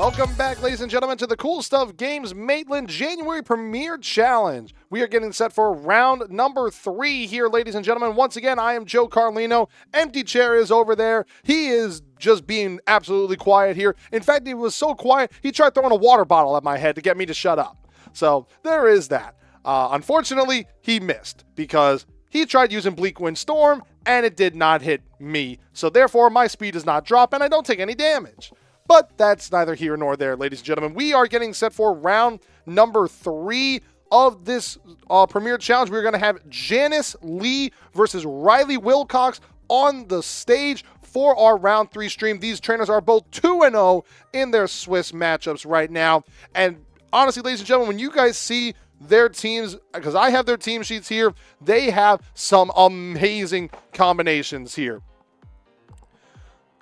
Welcome back, ladies and gentlemen, to the Cool Stuff Games Maitland January Premier Challenge. We are getting set for round number 3 here, ladies and gentlemen. Once again, I am Joe Carlino. Empty chair is over there. He is just being absolutely quiet here. In fact, he was so quiet, he tried throwing a water bottle at my head to get me to shut up. So there is that. Unfortunately, he missed because he tried using Bleak Wind Storm and it did not hit me. So therefore, my speed does not drop and I don't take any damage. But that's neither here nor there, ladies and gentlemen. We are getting set for round number 3 of this Premier Challenge. We're going to have Janice Lee versus Riley Wilcox on the stage for our round 3 stream. These trainers are both 2-0 in their Swiss matchups right now. And honestly, ladies and gentlemen, when you guys see their teams, because I have their team sheets here, they have some amazing combinations here.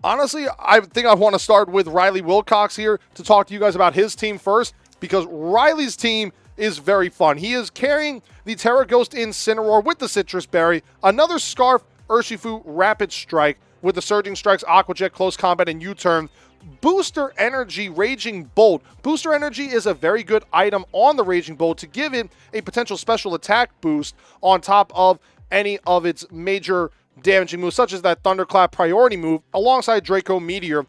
Honestly, I think I want to start with Riley Wilcox here to talk to you guys about his team first, because Riley's team is very fun. He is carrying the Terra Ghost Incineroar with the Citrus Berry, another Scarf Urshifu Rapid Strike with the Surging Strikes, Aqua Jet, Close Combat, and U-Turn. Booster Energy Raging Bolt. Booster Energy is a very good item on the Raging Bolt to give it a potential special attack boost on top of any of its major damaging moves, such as that Thunderclap priority move alongside Draco Meteor,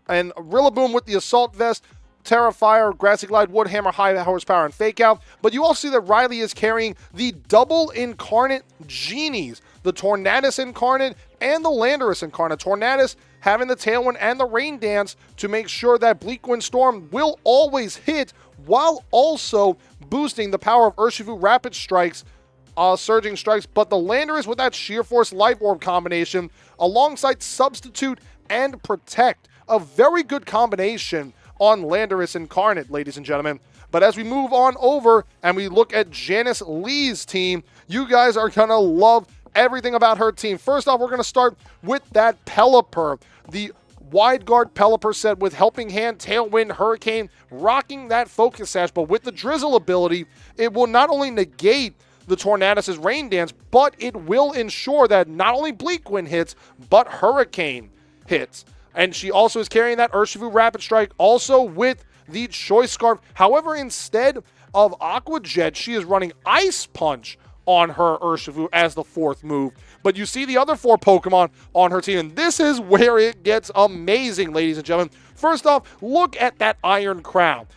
and Rillaboom with the Assault Vest, Terrafire, Grassy Glide, Woodhammer, High Horsepower, and Fake Out. But you also see that Riley is carrying the double Incarnate Genies, the Tornadus Incarnate and the Landorus Incarnate. Tornadus having the Tailwind and the Rain Dance to make sure that Bleak Wind Storm will always hit, while also boosting the power of Urshifu Rapid Strikes, Surging Strikes, but the Landorus with that Sheer Force Life Orb combination alongside Substitute and Protect. A very good combination on Landorus Incarnate, ladies and gentlemen. But as we move on over and we look at Janice Lee's team, you guys are going to love everything about her team. First off, we're going to start with that Pelipper, the Wide Guard Pelipper set with Helping Hand, Tailwind, Hurricane, rocking that Focus Sash, but with the Drizzle ability, it will not only negate the Tornadus' Rain Dance, but it will ensure that not only Bleak Wind hits, but Hurricane hits. And she also is carrying that Urshifu Rapid Strike, also with the Choice Scarf. However, instead of Aqua Jet, she is running Ice Punch on her Urshifu as the 4th move. But you see the other 4 Pokemon on her team, and this is where it gets amazing, ladies and gentlemen. First off, look at that Iron Crown.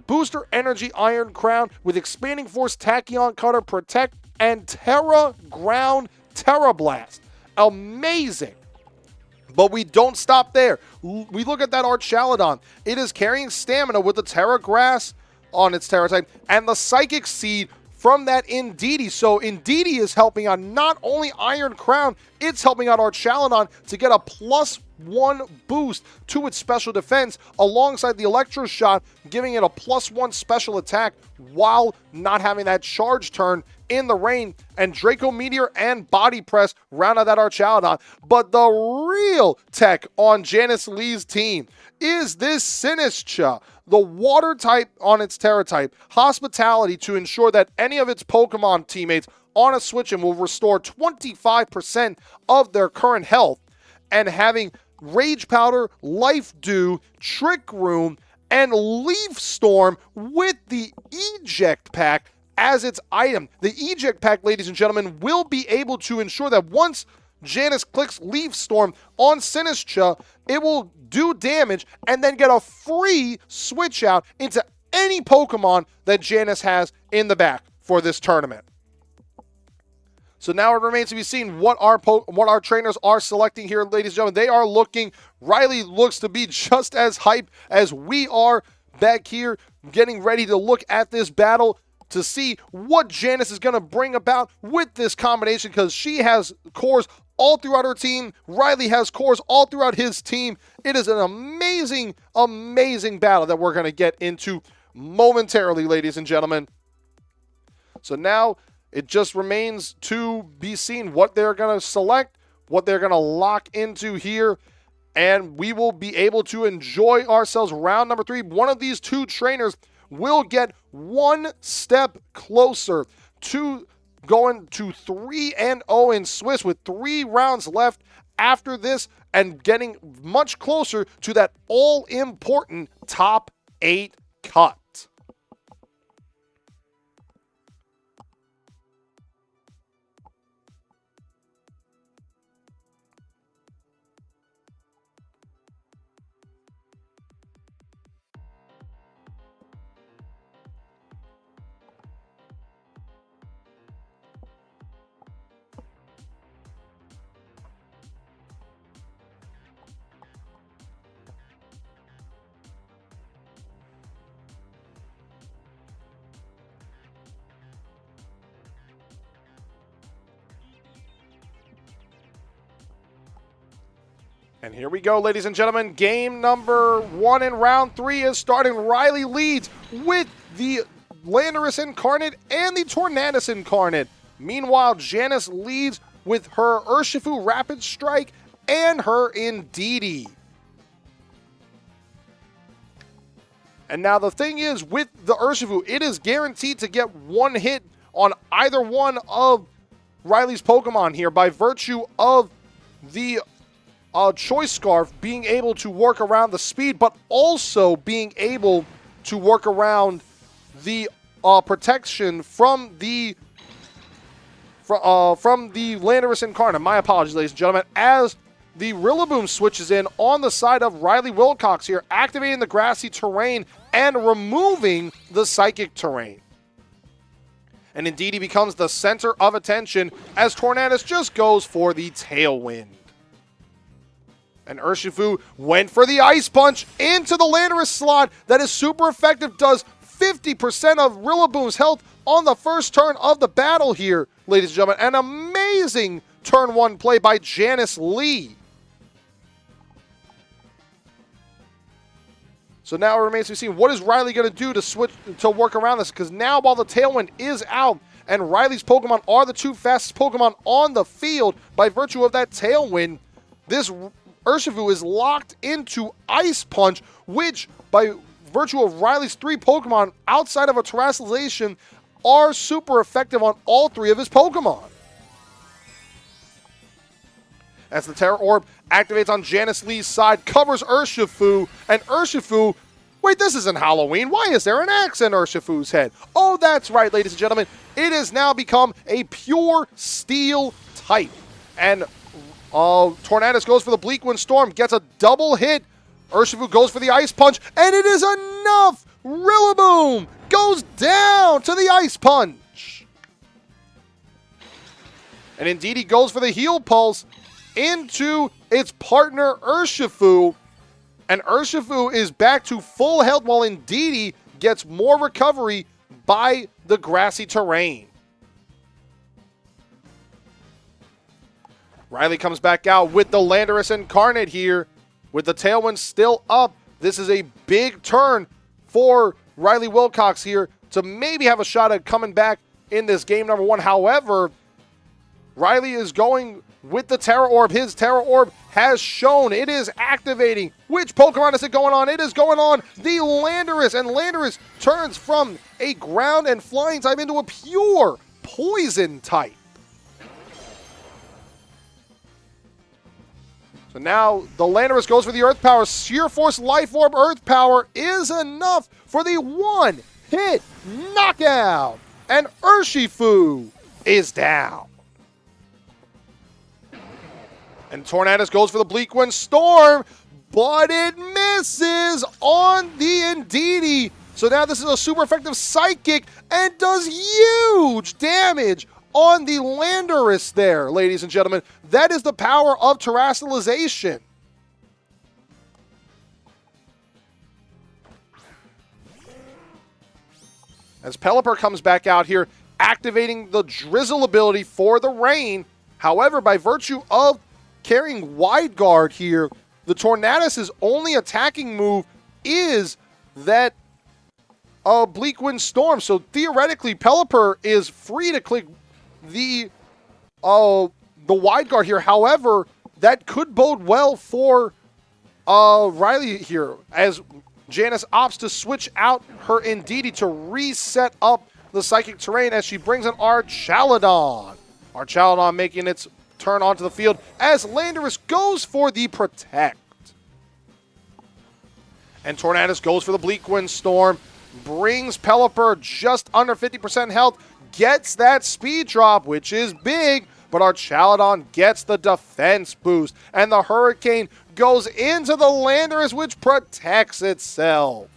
Booster Energy Iron Crown with Expanding Force, Tachyon Cutter, Protect, and Terra Ground Terra Blast. Amazing. But we don't stop there. We look at that Archaludon. It is carrying Stamina with the Terra Grass on its Terra type and the Psychic Seed from that Indeedee. So Indeedee is helping out not only Iron Crown, it's helping out Archaludon to get a +1 boost to its special defense alongside the Electro Shot, giving it a +1 special attack while not having that charge turn in the rain. And Draco Meteor and Body Press round out that Archaludon. But the real tech on Janice Lee's team is this Sinistcha, the water type on its Terra type, Hospitality, to ensure that any of its Pokemon teammates on a switch-in will restore 25% of their current health, and having Rage Powder, Life Dew, Trick Room, and Leaf Storm with the Eject Pack as its item. The Eject Pack, ladies and gentlemen, will be able to ensure that once Janice clicks Leaf Storm on Sinistcha, it will do damage and then get a free switch out into any Pokemon that Janice has in the back for this tournament. So now it remains to be seen what our trainers are selecting here, ladies and gentlemen. They are looking, Riley looks to be just as hype as we are back here, getting ready to look at this battle to see what Janice is going to bring about with this combination, because she has cores all throughout her team. Riley has cores all throughout his team. It is an amazing, amazing battle that we're going to get into momentarily, ladies and gentlemen. So now it just remains to be seen what they're going to select, what they're going to lock into here, and we will be able to enjoy ourselves round number 3. One of these 2 trainers will get one step closer to going to 3-0 in Swiss with 3 rounds left after this and getting much closer to that all-important top 8 cut. And here we go, ladies and gentlemen. Game number 1 in round 3 is starting. Riley leads with the Landorus Incarnate and the Tornadus Incarnate. Meanwhile, Janice leads with her Urshifu Rapid Strike and her Indeedee. And now the thing is, with the Urshifu, it is guaranteed to get one hit on either one of Riley's Pokemon here by virtue of the Choice Scarf being able to work around the speed, but also being able to work around the protection from the Landorus Incarnate. My apologies, ladies and gentlemen, as the Rillaboom switches in on the side of Riley Wilcox here, activating the grassy terrain and removing the psychic terrain. And Indeedee becomes the center of attention as Tornadus just goes for the Tailwind. And Urshifu went for the Ice Punch into the Landorus slot. That is super effective. Does 50% of Rillaboom's health on the first turn of the battle here, ladies and gentlemen. An amazing turn 1 play by Janice Lee. So now it remains to be seen, what is Riley going to do to switch to work around this? Because now while the Tailwind is out and Riley's Pokemon are the 2 fastest Pokemon on the field by virtue of that Tailwind, this Urshifu is locked into Ice Punch, which by virtue of Riley's 3 Pokemon outside of a Terastallization are super effective on all 3 of his Pokemon. As the Terra Orb activates on Janice Lee's side, covers Urshifu, and Urshifu, wait, this isn't Halloween. Why is there an axe in Urshifu's head? Oh, that's right, ladies and gentlemen. It has now become a pure steel type. And Tornadus goes for the Bleakwind Storm, gets a double hit. Urshifu goes for the Ice Punch, and it is enough! Rillaboom goes down to the Ice Punch. And indeed, he goes for the Heal Pulse into its partner Urshifu. And Urshifu is back to full health while Indeedee gets more recovery by the grassy terrain. Riley comes back out with the Landorus Incarnate here. With the Tailwind still up, this is a big turn for Riley Wilcox here to maybe have a shot at coming back in this game number 1. However, Riley is going with the Terra Orb. His Terra Orb has shown it is activating. Which Pokemon is it going on? It is going on the Landorus, and Landorus turns from a ground and flying type into a pure poison type. So now the Landorus goes for the Earth Power. Sheer Force Life Orb Earth Power is enough for the one-hit knockout. And Urshifu is down. And Tornadus goes for the Bleakwind Storm, but it misses on the Indeedee. So now this is a super effective Psychic and does huge damage on the Landorus there, ladies and gentlemen. That is the power of Terastallization. As Pelipper comes back out here, activating the Drizzle ability for the rain. However, by virtue of carrying Wide Guard here, the Tornadus' only attacking move is that Bleakwind Storm. So theoretically, Pelipper is free to click the Wide Guard here. However, that could bode well for Riley here, as Janice opts to switch out her Indeedee to reset up the Psychic Terrain as she brings in Archaludon. Archaludon making its turn onto the field as Landorus goes for the protect. And Tornadus goes for the Bleak Wind Storm, brings Pelipper just under 50% health, gets that speed drop, which is big, but Archaludon gets the defense boost, and the Hurricane goes into the Landorus, which protects itself.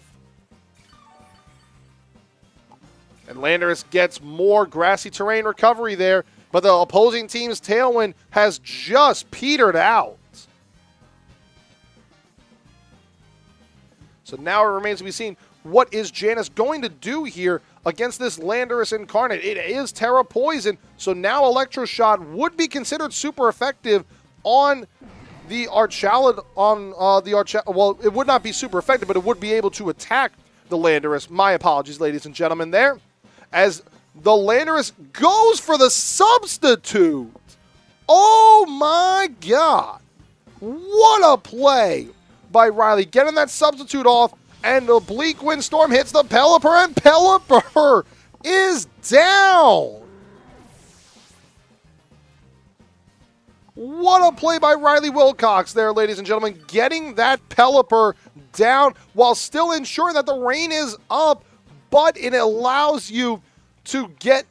And Landorus gets more grassy terrain recovery there, but the opposing team's Tailwind has just petered out. So now it remains to be seen, what is Janus going to do here against this Landorus Incarnate? It is Terra Poison, so now Electroshot would be considered super effective on the Archaludon. Well, it would not be super effective, but it would be able to attack the Landorus. My apologies, ladies and gentlemen, there. As the Landorus goes for the substitute. Oh my God. What a play by Riley, getting that substitute off, and the Bleak Wind Storm hits the Pelipper, and Pelipper is down. What a play by Riley Wilcox there, ladies and gentlemen, getting that Pelipper down while still ensuring that the rain is up, but it allows you to get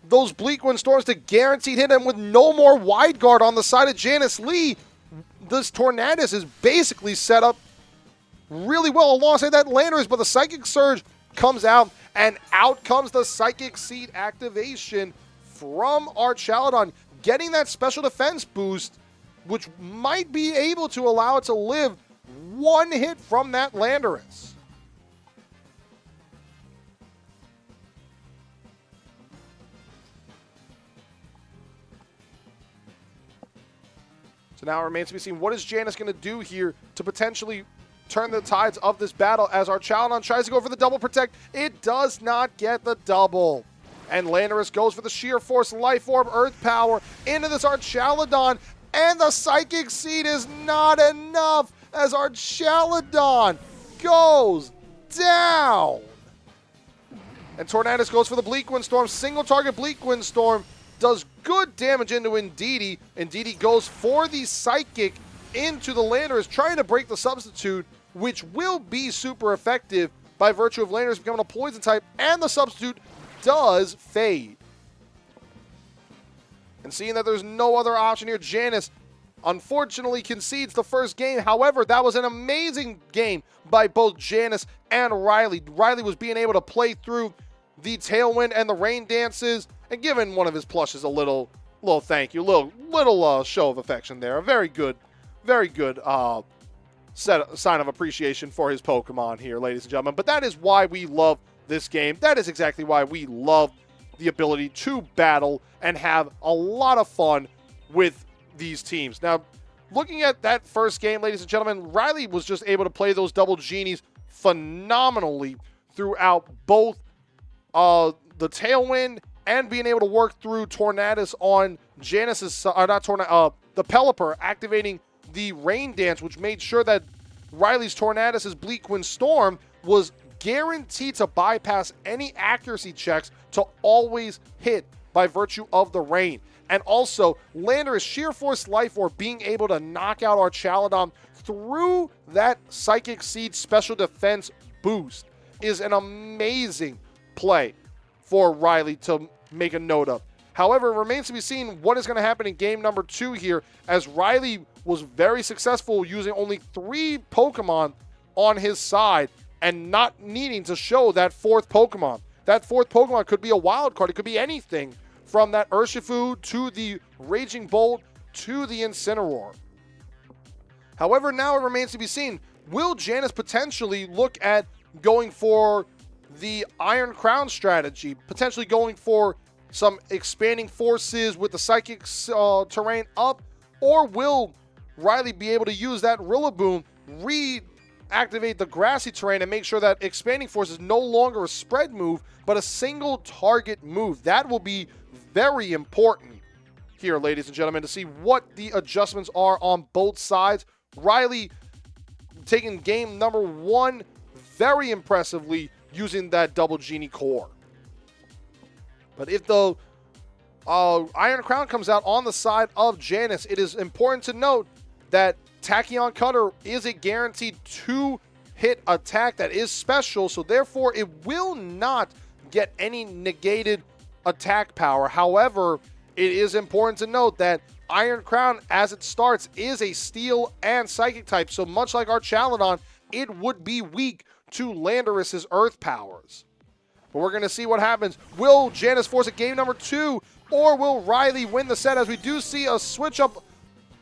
those Bleak Wind Storms to guaranteed hit him with no more wide guard on the side of Janus Lee. This Tornadus is basically set up really well alongside that Landorus, but the Psychic Surge comes out, and out comes the Psychic Seed activation from Archaludon, getting that special defense boost, which might be able to allow it to live one hit from that Landorus. So now it remains to be seen, what is Janus going to do here to potentially turn the tides of this battle as Archaludon tries to go for the double protect. It does not get the double. And Landorus goes for the Sheer Force, Life Orb, Earth Power into this Archaludon, and the Psychic Seed is not enough as Archaludon goes down. And Tornadus goes for the Bleak Wind Storm, single target Bleak Wind Storm, does good damage into Indeedee. Indeedee goes for the Psychic into the Landorus, trying to break the substitute, which will be super effective by virtue of Landorus becoming a poison type, and the substitute does fade. And seeing that there's no other option here, Janus unfortunately concedes the first game. However, that was an amazing game by both Janus and Riley. Riley was being able to play through the Tailwind and the Rain Dances, and giving one of his plushes a little thank you, little show of affection there. A very good sign of appreciation for his Pokemon here, ladies and gentlemen. But that is why we love this game. That is exactly why we love the ability to battle and have a lot of fun with these teams. Now, looking at that first game, ladies and gentlemen, Riley was just able to play those double genies phenomenally throughout both the Tailwind and being able to work through Tornadus on Janus's, the Pelipper, activating the Rain Dance, which made sure that Riley's Tornadus' Bleak Wind Storm was guaranteed to bypass any accuracy checks to always hit by virtue of the rain. And also, Landorus Sheer Force Life Orb being able to knock out Archaludon through that Psychic Seed special defense boost is an amazing play for Riley to make a note of. However, it remains to be seen what is going to happen in game number 2 here, as Riley was very successful using only 3 Pokemon on his side and not needing to show that 4th Pokemon. That 4th Pokemon could be a wild card. It could be anything from that Urshifu to the Raging Bolt to the Incineroar. However, now it remains to be seen, will Janus potentially look at going for the Iron Crown strategy, potentially going for some expanding forces with the Psychic terrain up, or will Riley be able to use that Rillaboom, reactivate the grassy terrain, and make sure that expanding force is no longer a spread move, but a single target move? That will be very important here, ladies and gentlemen, to see what the adjustments are on both sides. Riley taking game number 1 very impressively using that double genie core. But if the Iron Crown comes out on the side of Janus. It is important to note that Tachyon Cutter is a guaranteed 2-hit attack that is special, so therefore it will not get any negated attack power. However, it is important to note that Iron Crown, as it starts, is a Steel and Psychic type, so much like our Chaladon, it would be weak to Landorus's Earth powers. But we're going to see what happens. Will Janus force a game number 2, or will Riley win the set, as we do see a switch up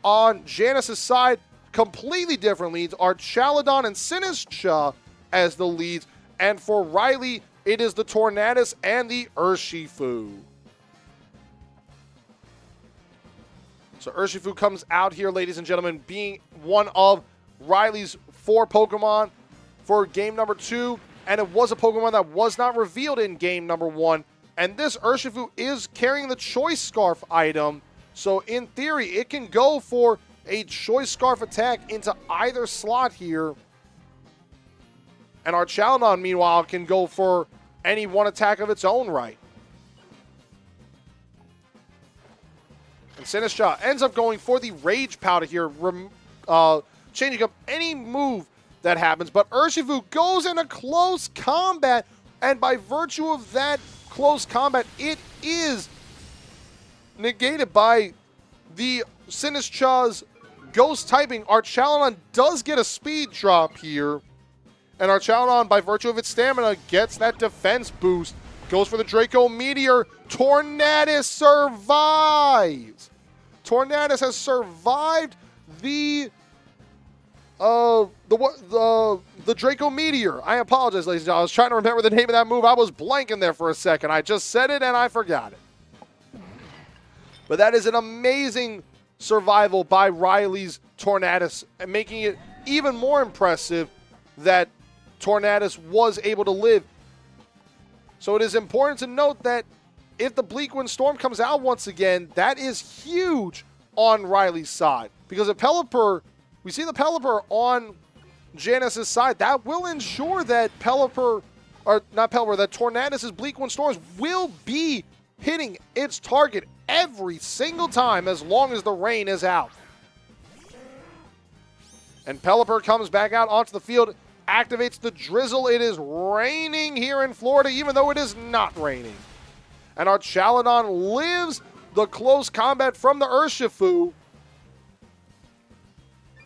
on Janus' side? Completely different leads are Chaladon and Sinistcha as the leads, and for Riley, it is the Tornadus and the Urshifu. So Urshifu comes out here, ladies and gentlemen, being one of Riley's 4 Pokemon for game number 2, and it was a Pokemon that was not revealed in game number 1. And this Urshifu is carrying the Choice Scarf item, so in theory, it can go for a Choice Scarf attack into either slot here. And our Chaladon, meanwhile, can go for any one attack of its own right. And Sinistcha ends up going for the Rage Powder here, changing up any move that happens. But Urshifu goes into close combat, and by virtue of that close combat, it is negated by the Sinistcha's Ghost typing. Our Chaladon does get a speed drop here, and our Chaladon, by virtue of its stamina, gets that defense boost. Goes for the Draco Meteor. Tornadus survives. Tornadus has survived the Draco Meteor. I apologize, ladies and gentlemen. I was trying to remember the name of that move. I was blanking there for a second. I just said it and I forgot it. But that is an amazing survival by Riley's Tornadus, and making it even more impressive that Tornadus was able to live. So it is important to note that if the Bleakwind Storm comes out once again, that is huge on Riley's side. Because if Pelipper, we see the Pelipper on Janus' side, that will ensure that that Tornadus' Bleakwind Storms will be hitting its target every single time as long as the rain is out. And Pelipper comes back out onto the field, activates the drizzle. It is raining here in Florida, even though it is not raining. And our Chaladon lives the close combat from the Urshifu.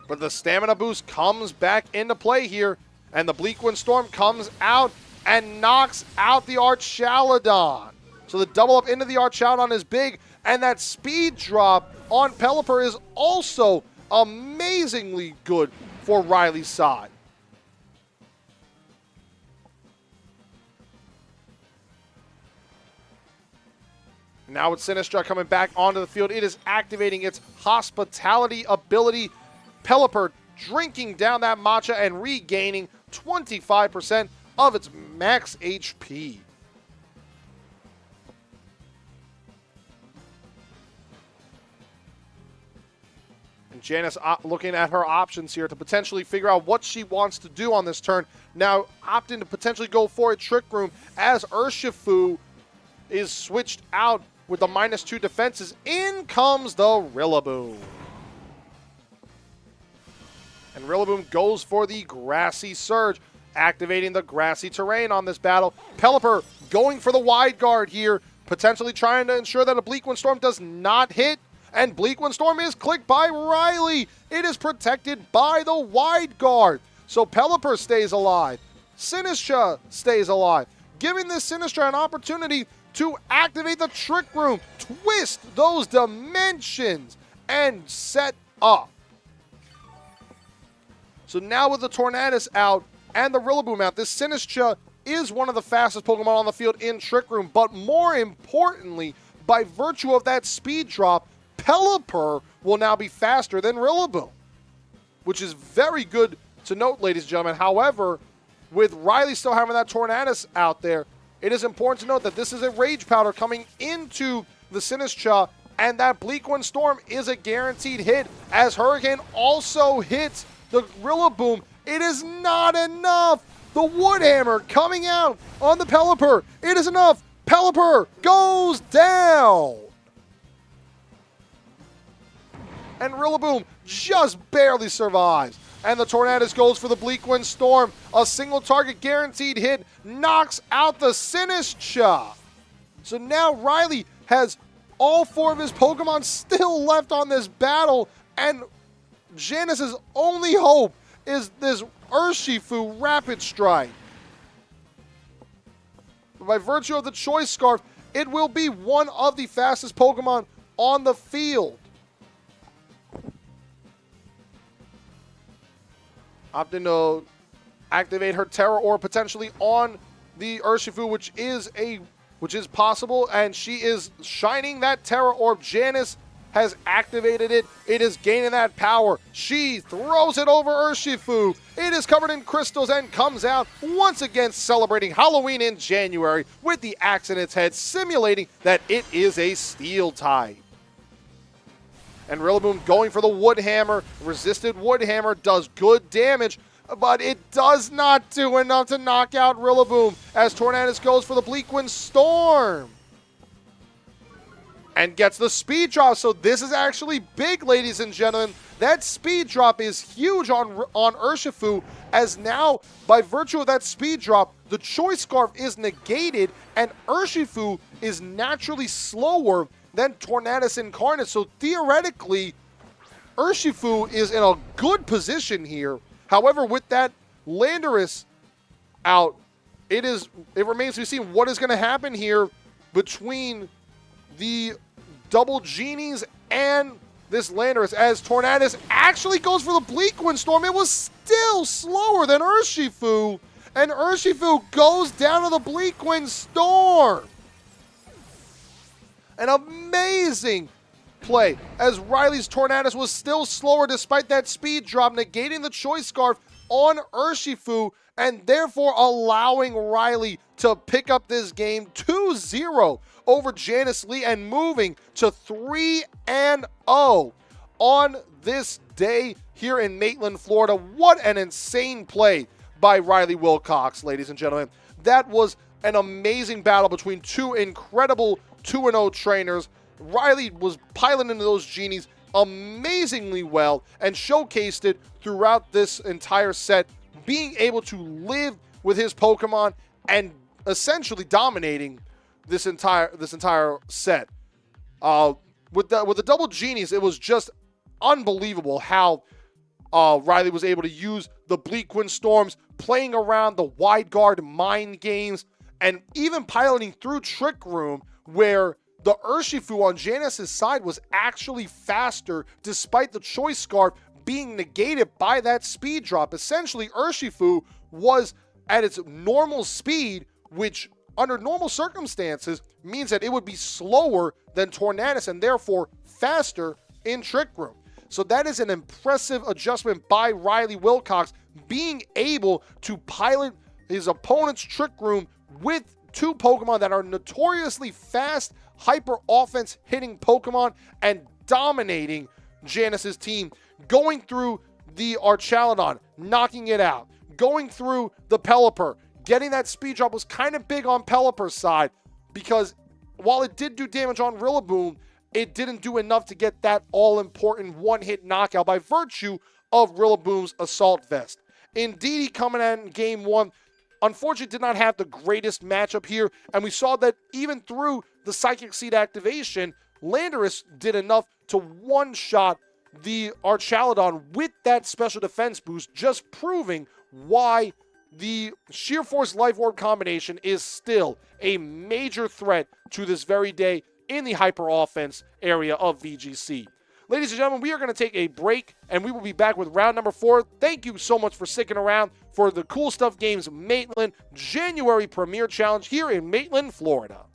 But the stamina boost comes back into play here, and the Bleakwind Storm comes out and knocks out the Archaladon. So the double up into the Archaladon is big, and that speed drop on Pelipper is also amazingly good for Riley's side. Now with Sinistcha coming back onto the field, it is activating its hospitality ability. Pelipper drinking down that matcha and regaining 25% of its max HP. And Janus looking at her options here to potentially figure out what she wants to do on this turn. Now opting to potentially go for a Trick Room as Urshifu is switched out with the -2 defenses. In comes the Rillaboom. And Rillaboom goes for the Grassy Surge, activating the grassy terrain on this battle. Pelipper going for the Wide Guard here, potentially trying to ensure that a Bleakwind Storm does not hit. And Bleakwind Storm is clicked by Riley. It is protected by the Wide Guard. So Pelipper stays alive. Sinistcha stays alive, giving this Sinistcha an opportunity to activate the Trick Room, twist those dimensions, and set up. So now with the Tornadus out and the Rillaboom out, this Sinistcha is one of the fastest Pokemon on the field in Trick Room, but more importantly, by virtue of that speed drop, Pelipper will now be faster than Rillaboom, which is very good to note, ladies and gentlemen. However, with Riley still having that Tornadus out there, it is important to note that this is a Rage Powder coming into the Sinistcha, and that Bleakwind Storm is a guaranteed hit, as Hurricane also hits the Rillaboom. It is not enough. The Wood Hammer coming out on the Pelipper. It is enough. Pelipper goes down. and Rillaboom just barely survives. And the Tornadus goes for the Bleak Wind Storm. A single target guaranteed hit knocks out the Sinistcha. So now Riley has all 4 of his Pokemon still left on this battle, and Janice's only hope is this Urshifu Rapid Strike. By virtue of the Choice Scarf, it will be one of the fastest Pokemon on the field. Opting to activate her Terra Orb potentially on the Urshifu, which is possible, and she is shining that Terra Orb. Janice has activated it. It is gaining that power. She throws it over Urshifu. It is covered in crystals and comes out once again celebrating Halloween in January with the axe in its head, simulating that it is a steel type. And Rillaboom going for the Wood Hammer. Resisted Wood Hammer does good damage, but it does not do enough to knock out Rillaboom as Tornadus goes for the Bleak Wind Storm. And gets the speed drop. So this is actually big, ladies and gentlemen. That speed drop is huge on Urshifu, as now, by virtue of that speed drop, the Choice Scarf is negated, and Urshifu is naturally slower than Tornadus Incarnate. So theoretically, Urshifu is in a good position here. However, with that Landorus out, it remains to be seen what is going to happen here between the Double Genies and this Landorus, as Tornadus actually goes for the Bleak Wind Storm. It was still slower than Urshifu, and Urshifu goes down to the Bleak Wind Storm. An amazing play, as Riley's Tornadus was still slower despite that speed drop, negating the Choice Scarf on Urshifu, and therefore allowing Riley to pick up this game 2-0 over Janice Lee and moving to 3-0 on this day here in Maitland, Florida. What an insane play by Riley Wilcox, ladies and gentlemen. That was an amazing battle between 2 incredible 2-0 trainers. Riley was piloting those Genies amazingly well and showcased it throughout this entire set, being able to live with his Pokemon and essentially dominating this entire set. With the Double Genies, it was just unbelievable how Riley was able to use the Bleak Wind Storms, playing around the Wide Guard mind games, and even piloting through Trick Room, where the Urshifu on Janice's side was actually faster despite the Choice Scarf being negated by that speed drop. Essentially, Urshifu was at its normal speed, which under normal circumstances means that it would be slower than Tornadus and therefore faster in Trick Room. So that is an impressive adjustment by Riley Wilcox, being able to pilot his opponent's Trick Room with 2 Pokemon that are notoriously fast, hyper offense hitting Pokemon, and dominating Janice's team, going through the Archaludon, knocking it out, going through the Pelipper. Getting that speed drop was kind of big on Pelipper's side, because while it did do damage on Rillaboom, it didn't do enough to get that all-important one-hit knockout by virtue of Rillaboom's Assault Vest. Indeedee, coming in Game 1, unfortunately did not have the greatest matchup here, and we saw that even through the Psychic Seed activation, Landorus did enough to one-shot the Archaludon with that special defense boost, just proving why the Sheer Force Life Orb combination is still a major threat to this very day in the hyper offense area of VGC. Ladies and gentlemen, we are going to take a break, and we will be back with round number 4. Thank you so much for sticking around for the Cool Stuff Games Maitland January Premier Challenge here in Maitland, Florida.